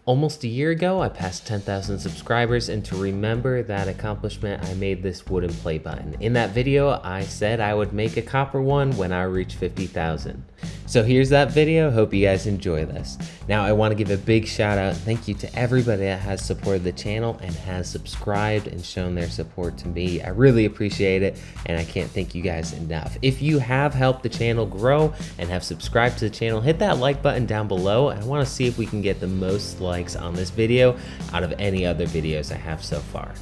Almost a year ago, I passed 10,000 subscribers, and to remember that accomplishment, I made this wooden play button. In that video, I said I would make a copper one when I reach 50,000. So here's that video. Hope you guys enjoy this. Now, I want to give a big shout out. Thank you to everybody that has supported the channel and has subscribed and shown their support to me. I really appreciate it, and I can't thank you guys enough. If you have helped the channel grow and have subscribed to the channel, hit that like button down below. I want to see if we can get the most likes on this video out of any other videos I have so far.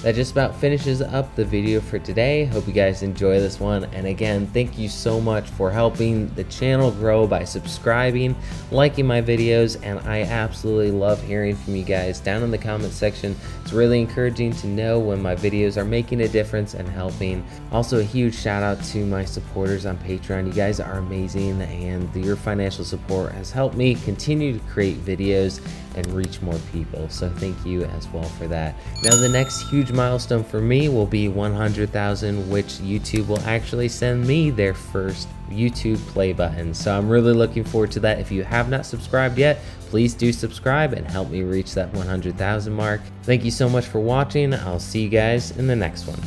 that just about finishes up the video for today. Hope you guys enjoy this one, and again, thank you so much for helping the channel grow by subscribing, liking my videos, and I absolutely love hearing from you guys down in the comment section. It's really encouraging to know when my videos are making a difference and helping. Also, a huge shout out to my supporters on Patreon. You guys are amazing, and your financial support has helped me continue to create videos and reach more people, so thank you as well for that. Now the next huge milestone for me will be 100,000, which YouTube will actually send me their first YouTube play button, so I'm really looking forward to that. If you have not subscribed yet, please do subscribe and help me reach that 100,000 mark. Thank you so much for watching. I'll see you guys in the next one.